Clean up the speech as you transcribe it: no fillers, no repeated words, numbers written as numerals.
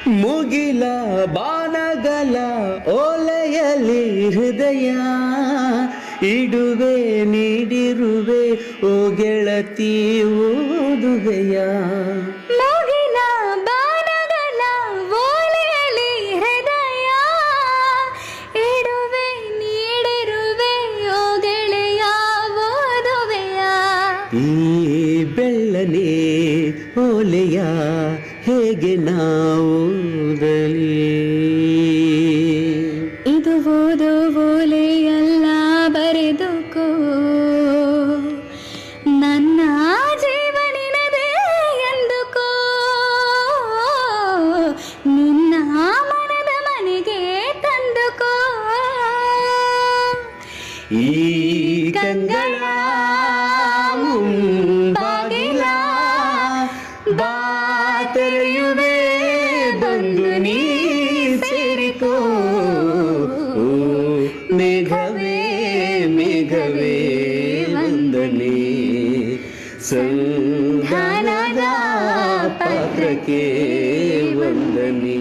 ಮುಗಿಲ ಬಾನಗಲ ಓಲೆಯಲ್ಲಿ ಹೃದಯ ಇಡುವೆ ನೀಡಿರುವೆ ಓ ಗೆಳತಿ ಓದುವೆಯ. ಮುಗಿಲ ಬಾನಗಲ ಓಲೆಯಲ್ಲಿ ಹೃದಯ ಇಡುವೆ ನೀಡಿರುವೆ ಓ ಗೆಳೆಯ ಓದುವೆಯ. ಈ ಬೆಳ್ಳನೆ ಓಲೆಯ ಹೇಗೆ ನಾವುದಲಿ. ಇದು ಓದು ಓಲೆಯಲ್ಲ ಬರೆದುಕೋ, ನನ್ನ ಜೀವನಿನದೇ ಎಂದುಕೋ, ನಿನ್ನ ಮನದ ಮನೆಗೆ ತಂದುಕೋ. ಈ ಕಂಗಳ ಮುಂಬಾಗಿಲ ಬಾ ತೆರೆಯುವೆ ಬಂದು ನೀ ಸೇರಿಕೋ. ಮೇಘವೇ ಮೇಘವೇ ವಂದನೆ ಸಂಧಾನದ ಪಾತ್ರಕ್ಕೆ ವಂದನೆ.